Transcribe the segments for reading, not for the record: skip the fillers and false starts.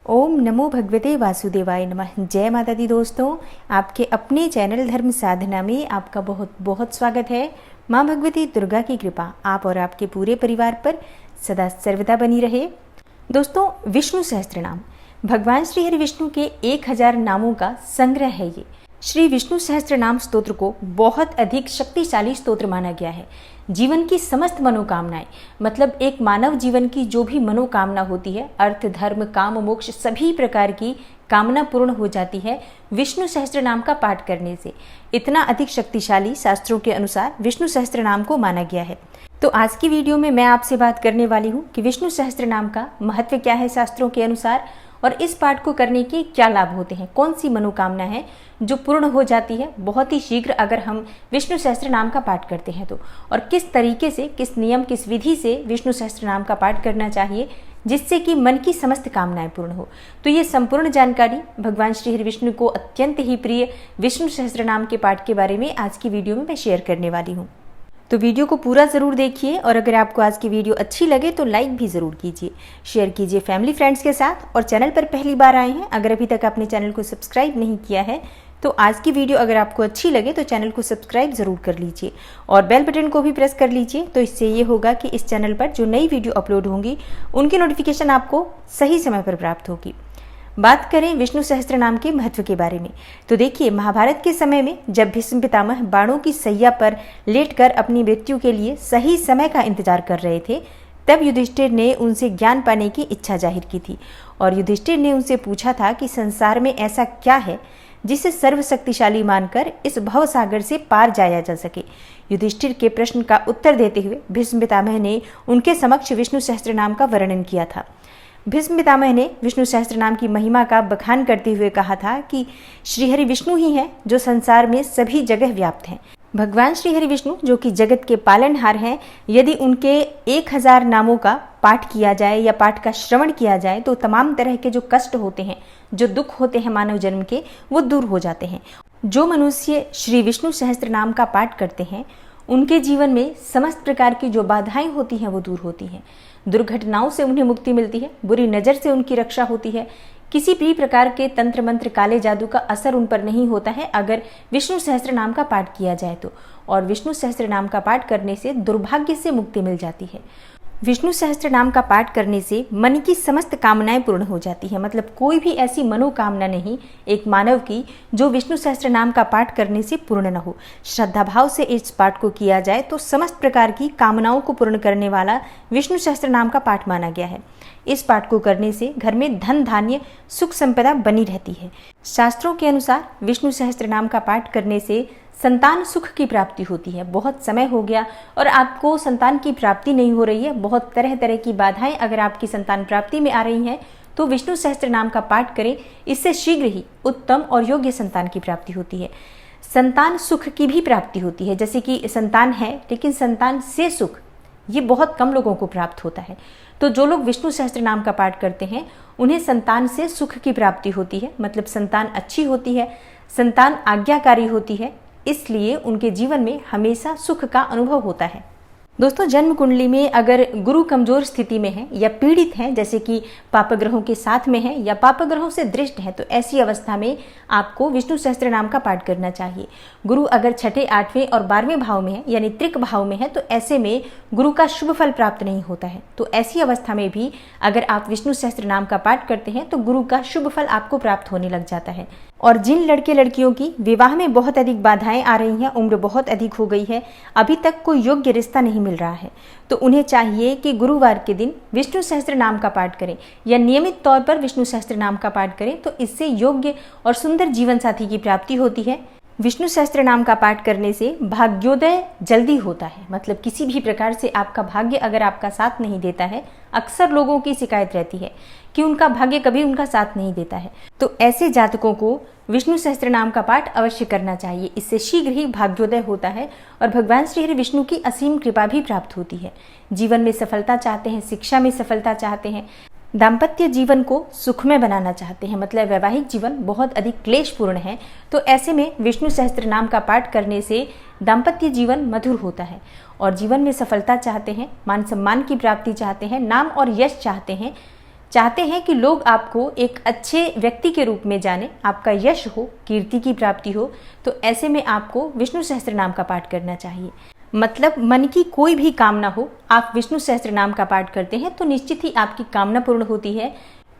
ओम नमो भगवते वासुदेवाय नमः। जय माता दी दोस्तों, आपके अपने चैनल धर्म साधना में आपका बहुत बहुत स्वागत है। माँ भगवती दुर्गा की कृपा आप और आपके पूरे परिवार पर सदा सर्वदा बनी रहे। दोस्तों, विष्णु सहस्त्रनाम भगवान श्री हरि विष्णु के 1000 नामों का संग्रह है। ये श्री विष्णु सहस्त्रनाम स्तोत्र को बहुत अधिक शक्तिशाली स्तोत्र माना गया है। जीवन की समस्त मनोकामनाएं, मतलब एक मानव जीवन की जो भी मनोकामना होती है, अर्थ धर्म काम मोक्ष सभी प्रकार की कामना पूर्ण हो जाती है विष्णु सहस्त्रनाम का पाठ करने से। इतना अधिक शक्तिशाली शास्त्रों के अनुसार विष्णु सहस्त्रनाम को माना गया है। तो आज की वीडियो में मैं आपसे बात करने वाली हूँ कि विष्णु सहस्त्रनाम का महत्व क्या है शास्त्रों के अनुसार, और इस पाठ को करने के क्या लाभ होते हैं, कौन सी मनोकामना है जो पूर्ण हो जाती है बहुत ही शीघ्र अगर हम विष्णु सहस्त्रनाम का पाठ करते हैं तो, और किस तरीके से, किस नियम, किस विधि से विष्णु सहस्त्रनाम का पाठ करना चाहिए जिससे कि मन की समस्त कामनाएं पूर्ण हो। तो ये संपूर्ण जानकारी भगवान श्री हरि विष्णु को अत्यंत ही प्रिय विष्णु सहस्त्रनाम के पाठ के बारे में आज की वीडियो में मैं शेयर करने वाली हूँ। तो वीडियो को पूरा ज़रूर देखिए, और अगर आपको आज की वीडियो अच्छी लगे तो लाइक भी ज़रूर कीजिए, शेयर कीजिए फैमिली फ्रेंड्स के साथ। और चैनल पर पहली बार आए हैं, अगर अभी तक आपने चैनल को सब्सक्राइब नहीं किया है तो आज की वीडियो अगर आपको अच्छी लगे तो चैनल को सब्सक्राइब ज़रूर कर लीजिए और बेल बटन को भी प्रेस कर लीजिए। तो इससे ये होगा कि इस चैनल पर जो नई वीडियो अपलोड होंगी उनकी नोटिफिकेशन आपको सही समय पर प्राप्त होगी। बात करें विष्णु सहस्त्रनाम के महत्व के बारे में, तो देखिए, महाभारत के समय में जब भीष्म पितामह बाणों की सैया पर लेटकर अपनी मृत्यु के लिए सही समय का इंतजार कर रहे थे, तब युधिष्ठिर ने उनसे ज्ञान पाने की इच्छा जाहिर की थी। और युधिष्ठिर ने उनसे पूछा था कि संसार में ऐसा क्या है जिसे सर्वशक्तिशाली मानकर इस भवसागर से पार जाया जा सके। युधिष्ठिर के प्रश्न का उत्तर देते हुए भीष्म पितामह ने उनके समक्ष विष्णु सहस्त्रनाम का वर्णन किया था। भीष्म पितामह ने विष्णु सहस्त्रनाम की महिमा का बखान करते हुए कहा था कि श्रीहरि विष्णु ही हैं जो संसार में सभी जगह व्याप्त हैं। भगवान श्रीहरि विष्णु जो कि जगत के पालनहार हैं, यदि उनके 1000 नामों का पाठ किया जाए या पाठ का श्रवण किया जाए तो तमाम तरह के जो कष्ट होते हैं, जो दुख होते हैं मानव जन्म के, वो दूर हो जाते हैं। जो मनुष्य श्री विष्णु सहस्त्रनाम का पाठ करते हैं उनके जीवन में समस्त प्रकार की जो बाधाएं होती हैं वो दूर होती हैं। दुर्घटनाओं से उन्हें मुक्ति मिलती है, बुरी नज़र से उनकी रक्षा होती है, किसी भी प्रकार के तंत्र मंत्र काले जादू का असर उन पर नहीं होता है अगर विष्णु सहस्त्रनाम का पाठ किया जाए तो। और विष्णु सहस्त्रनाम का पाठ करने से दुर्भाग्य से मुक्ति मिल जाती है। विष्णु सहस्त्रनाम का पाठ करने से मन की समस्त कामनाएं पूर्ण हो जाती है, मतलब कोई भी ऐसी मनोकामना नहीं एक मानव की जो विष्णु सहस्त्रनाम का पाठ करने से पूर्ण न हो। श्रद्धा भाव से इस पाठ को किया जाए तो समस्त प्रकार की कामनाओं को पूर्ण करने वाला विष्णु सहस्त्रनाम का पाठ माना गया है। इस पाठ को करने से घर में धन धान्य सुख संपदा बनी रहती है। शास्त्रों के अनुसार विष्णु सहस्त्रनाम का पाठ करने से संतान सुख की प्राप्ति होती है। बहुत समय हो गया और आपको संतान की प्राप्ति नहीं हो रही है, बहुत तरह तरह की बाधाएं अगर आपकी संतान प्राप्ति में आ रही हैं तो विष्णु सहस्त्रनाम का पाठ करें, इससे शीघ्र ही उत्तम और योग्य संतान की प्राप्ति होती है। संतान सुख की भी प्राप्ति होती है, जैसे कि संतान है लेकिन संतान से सुख ये बहुत कम लोगों को प्राप्त होता है। तो जो लोग विष्णु सहस्त्रनाम का पाठ करते हैं उन्हें संतान से सुख की प्राप्ति होती है, मतलब संतान अच्छी होती है, संतान आज्ञाकारी होती है, इसलिए उनके जीवन में हमेशा सुख का अनुभव होता है। दोस्तों, जन्म कुंडली में अगर गुरु कमजोर स्थिति में है या पीड़ित है, जैसे कि पापग्रहों के साथ में है या पापग्रहों से दृष्ट है, तो ऐसी अवस्था में आपको विष्णु सहस्त्रनाम का पाठ करना चाहिए। गुरु अगर 6, 8वें और 12वें भाव में है यानी त्रिक भाव में है तो ऐसे में गुरु का शुभ फल प्राप्त नहीं होता है। तो ऐसी अवस्था में भी अगर आप विष्णु सहस्त्रनाम का पाठ करते हैं तो गुरु का शुभ फल आपको प्राप्त होने लग जाता है। और जिन लड़के लड़कियों की विवाह में बहुत अधिक बाधाएं आ रही हैं, उम्र बहुत अधिक हो गई है, अभी तक कोई योग्य रिश्ता नहीं मिल रहा है, तो उन्हें चाहिए कि गुरुवार के दिन विष्णु सहस्त्रनाम का पाठ करें या नियमित तौर पर विष्णु सहस्त्रनाम का पाठ करें, तो इससे योग्य और सुंदर जीवन साथी की प्राप्ति होती है। विष्णु सहस्त्रनाम का पाठ करने से भाग्योदय जल्दी होता है, मतलब किसी भी प्रकार से आपका भाग्य अगर आपका साथ नहीं देता है, अक्सर लोगों की शिकायत रहती है कि उनका भाग्य कभी उनका साथ नहीं देता है, तो ऐसे जातकों को विष्णु सहस्त्रनाम का पाठ अवश्य करना चाहिए। इससे शीघ्र ही भाग्योदय होता है और भगवान श्री हरि विष्णु की असीम कृपा भी प्राप्त होती है। जीवन में सफलता चाहते हैं, शिक्षा में सफलता चाहते हैं, दाम्पत्य जीवन को सुखमय बनाना चाहते हैं, मतलब वैवाहिक जीवन बहुत अधिक क्लेशपूर्ण है, तो ऐसे में विष्णु सहस्त्रनाम का पाठ करने से दाम्पत्य जीवन मधुर होता है। और जीवन में सफलता चाहते हैं, मान सम्मान की प्राप्ति चाहते हैं, नाम और यश चाहते हैं, चाहते हैं कि लोग आपको एक अच्छे व्यक्ति के रूप में जाने, आपका यश हो, कीर्ति की प्राप्ति हो, तो ऐसे में आपको विष्णु सहस्त्र नाम का पाठ करना चाहिए। मतलब मन की कोई भी कामना हो, आप विष्णु सहस्त्र नाम का पाठ करते हैं तो निश्चित ही आपकी कामना पूर्ण होती है,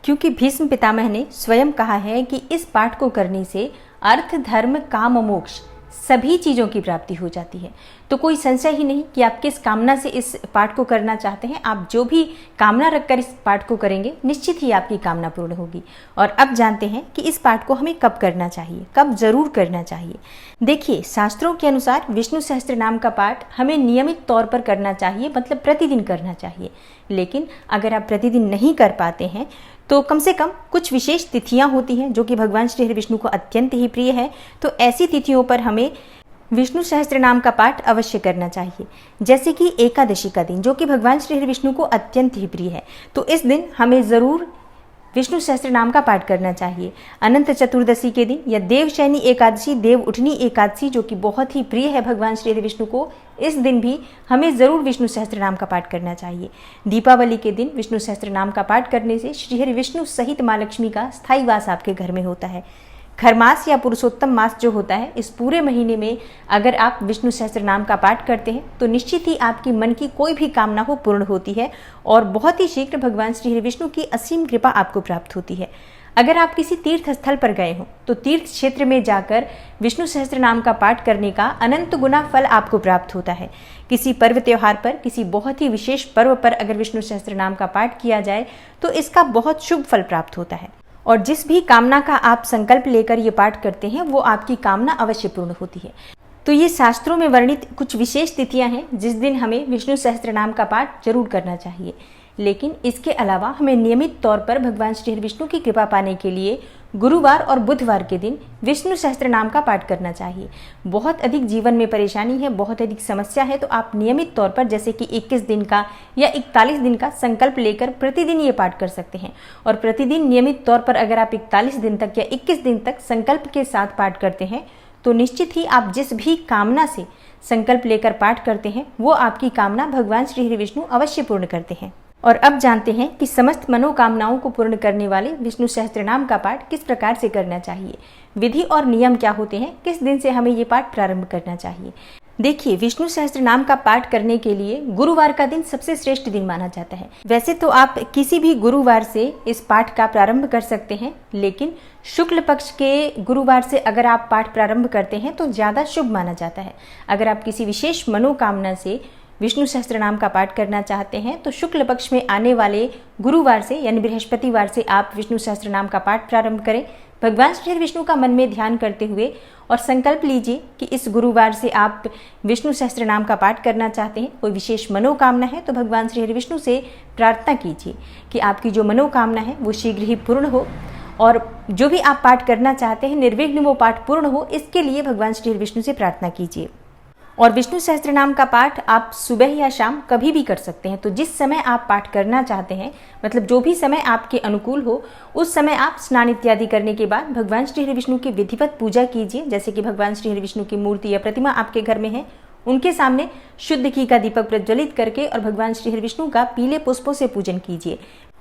क्योंकि भीष्म पितामह ने स्वयं कहा है कि इस पाठ को करने से अर्थ, धर्म, काम, मोक्ष सभी चीज़ों की प्राप्ति हो जाती है। तो कोई संशय ही नहीं कि आप किस कामना से इस पाठ को करना चाहते हैं। आप जो भी कामना रखकर इस पाठ को करेंगे, निश्चित ही आपकी कामना पूर्ण होगी। और अब जानते हैं कि इस पाठ को हमें कब करना चाहिए, कब जरूर करना चाहिए। देखिए, शास्त्रों के अनुसार विष्णु सहस्त्र नाम का पाठ हमें नियमित तौर पर करना चाहिए, मतलब प्रतिदिन करना चाहिए। लेकिन अगर आप प्रतिदिन नहीं कर पाते हैं तो कम से कम कुछ विशेष तिथियां होती हैं जो कि भगवान श्री हरि विष्णु को अत्यंत ही प्रिय है। तो ऐसी तिथियों पर हमें विष्णु सहस्त्र नाम का पाठ अवश्य करना चाहिए। जैसे कि एकादशी का दिन, जो कि भगवान श्री हरि विष्णु को अत्यंत ही प्रिय है, तो इस दिन हमें ज़रूर विष्णु सहस्त्र नाम का पाठ करना चाहिए। अनंत चतुर्दशी के दिन या देवशयनी एकादशी, देव उठनी एकादशी, जो कि बहुत ही प्रिय है भगवान श्री हरि विष्णु को, इस दिन भी हमें ज़रूर विष्णु सहस्त्र नाम का पाठ करना चाहिए। दीपावली के दिन विष्णु सहस्त्र नाम का पाठ करने से श्री हरि विष्णु सहित माँ लक्ष्मी का स्थायी वास आपके घर में होता है। खरमास या पुरुषोत्तम मास जो होता है, इस पूरे महीने में अगर आप विष्णु सहस्त्र नाम का पाठ करते हैं तो निश्चित ही आपकी मन की कोई भी कामना हो पूर्ण होती है और बहुत ही शीघ्र भगवान श्री हरि विष्णु की असीम कृपा आपको प्राप्त होती है। अगर आप किसी तीर्थ स्थल पर गए हो तो तीर्थ क्षेत्र में जाकर विष्णु सहस्त्र नाम का पाठ करने का अनंत गुना फल आपको प्राप्त होता है। किसी पर्व त्योहार पर, किसी बहुत ही विशेष पर्व पर अगर विष्णु सहस्त्र नाम का पाठ किया जाए तो इसका बहुत शुभ फल प्राप्त होता है। और जिस भी कामना का आप संकल्प लेकर ये पाठ करते हैं वो आपकी कामना अवश्य पूर्ण होती है। तो ये शास्त्रों में वर्णित कुछ विशेष तिथियां हैं जिस दिन हमें विष्णु सहस्त्र नाम का पाठ जरूर करना चाहिए। लेकिन इसके अलावा हमें नियमित तौर पर भगवान श्री हरि विष्णु की कृपा पाने के लिए गुरुवार और बुधवार के दिन विष्णु सहस्त्र नाम का पाठ करना चाहिए। बहुत अधिक जीवन में परेशानी है, बहुत अधिक समस्या है, तो आप नियमित तौर पर जैसे कि 21 दिन का या 41 दिन का संकल्प लेकर प्रतिदिन ये पाठ कर सकते हैं। और प्रतिदिन नियमित तौर पर अगर आप 41 दिन तक या 21 दिन तक संकल्प के साथ पाठ करते हैं तो निश्चित ही आप जिस भी कामना से संकल्प लेकर पाठ करते हैं वो आपकी कामना भगवान श्री हरि विष्णु अवश्य पूर्ण करते हैं। और अब जानते हैं कि समस्त मनोकामनाओं को पूर्ण करने वाले विष्णु सहस्त्र नाम का पाठ किस प्रकार से करना चाहिए, विधि और नियम क्या होते हैं, किस दिन से हमें ये पाठ प्रारंभ करना चाहिए। देखिए, विष्णु सहस्त्र नाम का पाठ करने के लिए गुरुवार का दिन सबसे श्रेष्ठ दिन माना जाता है। वैसे तो आप किसी भी गुरुवार से इस पाठ का प्रारंभ कर सकते हैं, लेकिन शुक्ल पक्ष के गुरुवार से अगर आप पाठ प्रारंभ करते हैं तो ज़्यादा शुभ माना जाता है। अगर आप किसी विशेष मनोकामना से विष्णु सहस्त्र नाम का पाठ करना चाहते हैं तो शुक्ल पक्ष में आने वाले गुरुवार से यानी बृहस्पतिवार से आप विष्णु सहस्त्र नाम का पाठ प्रारंभ करें। भगवान श्री हरि विष्णु का मन में ध्यान करते हुए और संकल्प लीजिए कि इस गुरुवार से आप विष्णु सहस्त्र नाम का पाठ करना चाहते हैं। कोई विशेष मनोकामना है तो भगवान श्री हरि विष्णु से प्रार्थना कीजिए कि आपकी जो मनोकामना है वो शीघ्र ही पूर्ण हो, और जो भी आप पाठ करना चाहते हैं निर्विघ्न वो पाठ पूर्ण हो, इसके लिए भगवान श्री हरि विष्णु से प्रार्थना कीजिए। और विष्णु सहस्त्र नाम का पाठ आप सुबह या शाम कभी भी कर सकते हैं। तो जिस समय आप पाठ करना चाहते हैं, मतलब जो भी समय आपके अनुकूल हो, उस समय आप स्नान इत्यादि करने के बाद भगवान श्री हरि विष्णु की विधिवत पूजा कीजिए। जैसे कि भगवान श्री हरि विष्णु की मूर्ति या प्रतिमा आपके घर में है, उनके सामने शुद्ध घी का दीपक प्रज्वलित करके और भगवान श्री हरि विष्णु का पीले पुष्पों से पूजन कीजिए।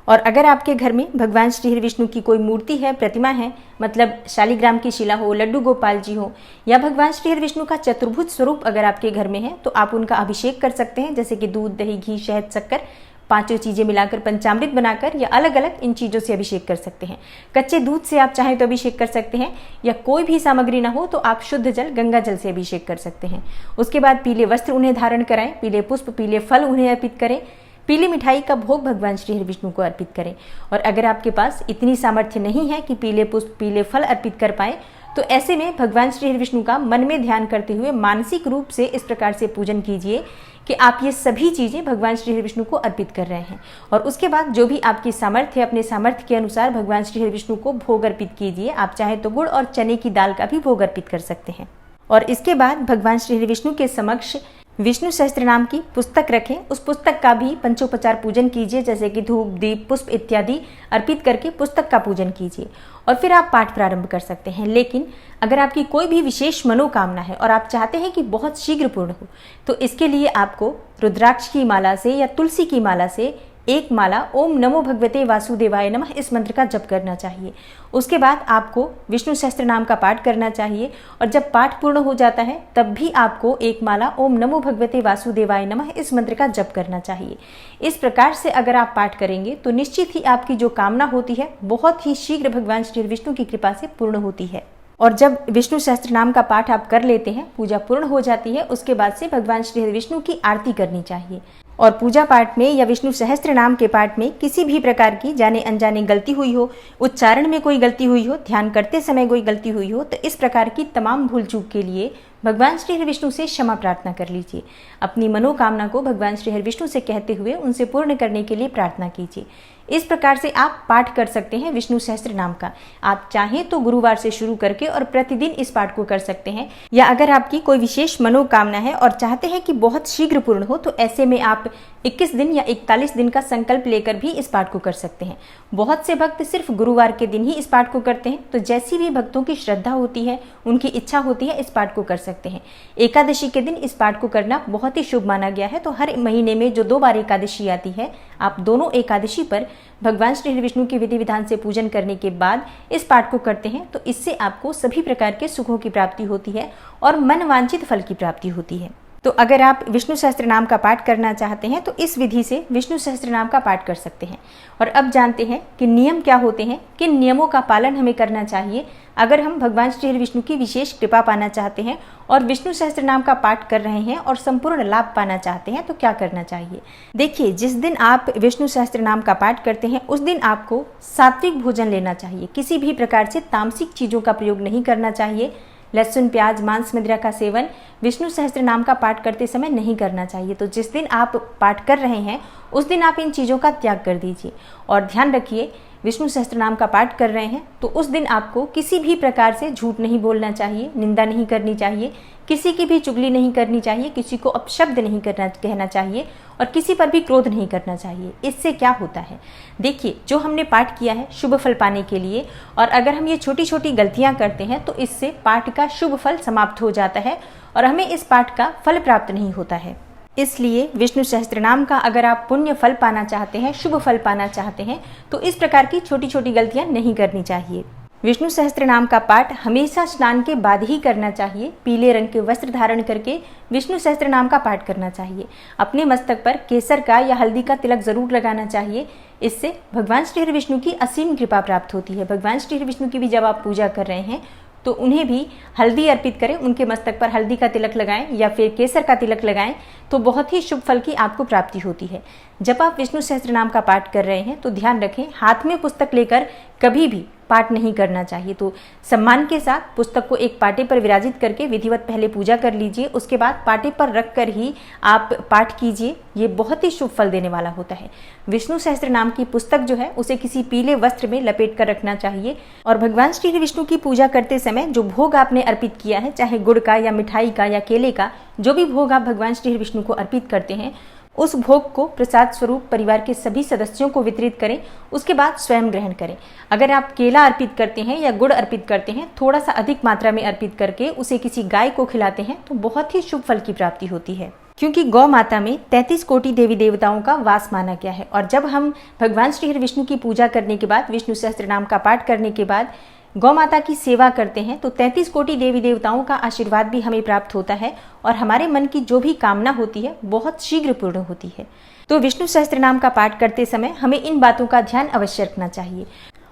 और अगर आपके घर में भगवान श्री हरि विष्णु की कोई मूर्ति है, प्रतिमा है, मतलब शालिग्राम की शिला हो, लड्डू गोपाल जी हो, या भगवान श्री हरि विष्णु का चतुर्भुज स्वरूप अगर आपके घर में है तो आप उनका अभिषेक कर सकते हैं। जैसे कि दूध, दही, घी, शहद, शक्कर, पांचों चीजें मिलाकर पंचामृत बनाकर या अलग अलग इन चीजों से अभिषेक कर सकते हैं। कच्चे दूध से आप चाहें तो अभिषेक कर सकते हैं, या कोई भी सामग्री ना हो तो आप शुद्ध जल, गंगा जल से अभिषेक कर सकते हैं। उसके बाद पीले वस्त्र उन्हें धारण कराएं, पीले पुष्प, पीले फल उन्हें अर्पित करें, पीली मिठाई का भोग भगवान श्री हरि विष्णु को अर्पित करें। और अगर आपके पास इतनी सामर्थ्य नहीं है कि पीले पुष्प, पीले फल अर्पित कर पाए, तो ऐसे में भगवान श्री हरि विष्णु का मन में ध्यान करते हुए मानसिक रूप से इस प्रकार से पूजन कीजिए कि आप ये सभी चीज़ें भगवान श्री हरि विष्णु को अर्पित कर रहे हैं। और उसके बाद जो भी आपकी सामर्थ्य है, अपने सामर्थ्य के अनुसार भगवान श्री हरि विष्णु को भोग अर्पित कीजिए। आप चाहे तो गुड़ और चने की दाल का भी भोग अर्पित कर सकते हैं। और इसके बाद भगवान श्री हरि विष्णु के समक्ष विष्णु सहस्त्र नाम की पुस्तक रखें, उस पुस्तक का भी पंचोपचार पूजन कीजिए। जैसे कि धूप, दीप, पुष्प इत्यादि अर्पित करके पुस्तक का पूजन कीजिए और फिर आप पाठ प्रारंभ कर सकते हैं। लेकिन अगर आपकी कोई भी विशेष मनोकामना है और आप चाहते हैं कि बहुत शीघ्र पूर्ण हो, तो इसके लिए आपको रुद्राक्ष की माला से या तुलसी की माला से एक माला ओम नमो भगवते वासुदेवाय नमः इस मंत्र का जप करना चाहिए। उसके बाद आपको विष्णु सहस्त्र नाम का पाठ करना चाहिए और जब पाठ पूर्ण हो जाता है तब भी आपको एक माला ओम नमो भगवते वासुदेवाय नमः इस मंत्र का जप करना चाहिए। इस प्रकार से अगर आप पाठ करेंगे तो निश्चित ही आपकी जो कामना होती है बहुत ही शीघ्र भगवान श्री विष्णु की कृपा से पूर्ण होती है। और जब विष्णु सहस्त्र नाम का पाठ आप कर लेते हैं, पूजा पूर्ण हो जाती है, उसके बाद से भगवान श्री विष्णु की आरती करनी चाहिए। और पूजा पाठ में या विष्णु सहस्त्र नाम के पाठ में किसी भी प्रकार की जाने अनजाने गलती हुई हो, उच्चारण में कोई गलती हुई हो, ध्यान करते समय कोई गलती हुई हो, तो इस प्रकार की तमाम भूल चूक के लिए भगवान श्री विष्णु से क्षमा प्रार्थना कर लीजिए। अपनी मनोकामना को भगवान श्री विष्णु से कहते हुए उनसे पूर्ण करने के लिए प्रार्थना कीजिए। इस प्रकार से आप पाठ कर सकते हैं विष्णु सहस्त्र नाम का। आप चाहें तो गुरुवार से शुरू करके और प्रतिदिन इस पाठ को कर सकते हैं, या अगर आपकी कोई विशेष मनोकामना है और चाहते हैं कि बहुत शीघ्र पूर्ण हो तो ऐसे में आप 21 दिन या 41 दिन का संकल्प लेकर भी इस पाठ को कर सकते हैं। बहुत से भक्त सिर्फ गुरुवार के दिन ही इस पाठ को करते हैं, तो जैसी भी भक्तों की श्रद्धा होती है, उनकी इच्छा होती है, इस पाठ को कर सकते हैं। एकादशी के दिन इस पाठ को करना बहुत ही शुभ माना गया है, तो हर महीने में जो 2 बार एकादशी आती है, आप दोनों एकादशी पर भगवान श्री विष्णु की विधि विधान से पूजन करने के बाद इस पाठ को करते हैं तो इससे आपको सभी प्रकार के सुखों की प्राप्ति होती है और मन वांछित फल की प्राप्ति होती है। तो अगर आप विष्णु सहस्त्र नाम का पाठ करना चाहते हैं तो इस विधि से विष्णु सहस्त्र नाम का पाठ कर सकते हैं। और अब जानते हैं कि नियम क्या होते हैं, किन नियमों का पालन हमें करना चाहिए अगर हम भगवान श्री विष्णु की विशेष कृपा पाना चाहते हैं और विष्णु सहस्त्र नाम का पाठ कर रहे हैं और संपूर्ण लाभ पाना चाहते हैं तो क्या करना चाहिए। देखिए, जिस दिन आप विष्णु सहस्त्र नाम का पाठ करते हैं उस दिन आपको सात्विक भोजन लेना चाहिए। किसी भी प्रकार से तामसिक चीजों का प्रयोग नहीं करना चाहिए। लहसुन, प्याज, मांस, मदिरा का सेवन विष्णु सहस्त्र नाम का पाठ करते समय नहीं करना चाहिए। तो जिस दिन आप पाठ कर रहे हैं उस दिन आप इन चीज़ों का त्याग कर दीजिए। और ध्यान रखिए, विष्णु सहस्त्र नाम का पाठ कर रहे हैं तो उस दिन आपको किसी भी प्रकार से झूठ नहीं बोलना चाहिए, निंदा नहीं करनी चाहिए, किसी की भी चुगली नहीं करनी चाहिए, किसी को अपशब्द नहीं कहना चाहिए और किसी पर भी क्रोध नहीं करना चाहिए। इससे क्या होता है, देखिए, जो हमने पाठ किया है शुभ फल पाने के लिए, और अगर हम ये छोटी छोटी गलतियां करते हैं तो इससे पाठ का शुभ फल समाप्त हो जाता है और हमें इस पाठ का फल प्राप्त नहीं होता है। इसलिए विष्णु सहस्त्र नाम का अगर आप पुण्य फल पाना चाहते हैं, शुभ फल पाना चाहते हैं, तो इस प्रकार की छोटी छोटी गलतियां नहीं करनी चाहिए। विष्णु सहस्त्र नाम का पाठ हमेशा स्नान के बाद ही करना चाहिए। पीले रंग के वस्त्र धारण करके विष्णु सहस्त्र नाम का पाठ करना चाहिए। अपने मस्तक पर केसर का या हल्दी का तिलक जरूर लगाना चाहिए। इससे भगवान श्री विष्णु की असीम कृपा प्राप्त होती है। भगवान श्री विष्णु की भी जब आप पूजा कर रहे हैं तो उन्हें भी हल्दी अर्पित करें, उनके मस्तक पर हल्दी का तिलक लगाएं या फिर केसर का तिलक लगाएं, तो बहुत ही शुभ फल की आपको प्राप्ति होती है। जब आप विष्णु सहस्त्र नाम का पाठ कर रहे हैं तो ध्यान रखें, हाथ में पुस्तक लेकर कभी भी पाठ नहीं करना चाहिए। तो सम्मान के साथ पुस्तक को एक पाटे पर विराजित करके विधिवत पहले पूजा कर लीजिए, उसके बाद पाटे पर रख कर ही आप पाठ कीजिए। ये बहुत ही शुभ फल देने वाला होता है। विष्णु सहस्त्र नाम की पुस्तक जो है उसे किसी पीले वस्त्र में लपेट कर रखना चाहिए और भगवान श्री विष्णु की पूजा करते समय जो भोग आपने अर्पित किया है, चाहे गुड़ का या मिठाई का या केले का, जो भी भोग आप भगवान श्री विष्णु को अर्पित करते हैं, उस भोग को प्रसाद स्वरूप परिवार के सभी सदस्यों को वितरित करें। उसके बाद स्वयं ग्रहण करें। अगर आप केला अर्पित करते हैं या गुड़ अर्पित करते हैं, थोड़ा सा अधिक मात्रा में अर्पित करके उसे किसी गाय को खिलाते हैं तो बहुत ही शुभ फल की प्राप्ति होती है। क्योंकि गौ माता में 33 कोटि देवी देवताओं का वास माना गया है और जब हम भगवान श्री विष्णु की पूजा करने के बाद, विष्णु सहस्त्र नाम का पाठ करने के बाद गौ माता की सेवा करते हैं तो 33 कोटि देवी देवताओं का आशीर्वाद भी हमें प्राप्त होता है और हमारे मन की जो भी कामना होती है बहुत शीघ्र पूर्ण होती है। तो विष्णु सहस्त्र नाम का पाठ करते समय हमें इन बातों का ध्यान अवश्य रखना चाहिए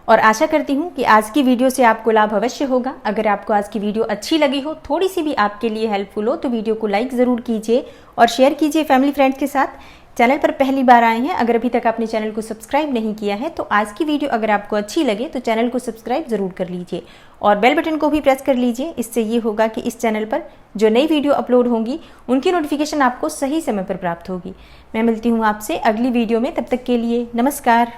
और आशा करती हूँ कि आज की वीडियो से आपको लाभ अवश्य होगा। अगर आपको आज की वीडियो अच्छी लगी हो, थोड़ी सी भी आपके लिए हेल्पफुल हो, तो वीडियो को लाइक ज़रूर कीजिए और शेयर कीजिए फैमिली फ्रेंड्स के साथ। चैनल पर पहली बार आए हैं, अगर अभी तक आपने चैनल को सब्सक्राइब नहीं किया है तो आज की वीडियो अगर आपको अच्छी लगे तो चैनल को सब्सक्राइब ज़रूर कर लीजिए और बेल बटन को भी प्रेस कर लीजिए। इससे ये होगा कि इस चैनल पर जो नई वीडियो अपलोड होंगी उनकी नोटिफिकेशन आपको सही समय पर प्राप्त होगी। मैं मिलती हूँ आपसे अगली वीडियो में, तब तक के लिए नमस्कार।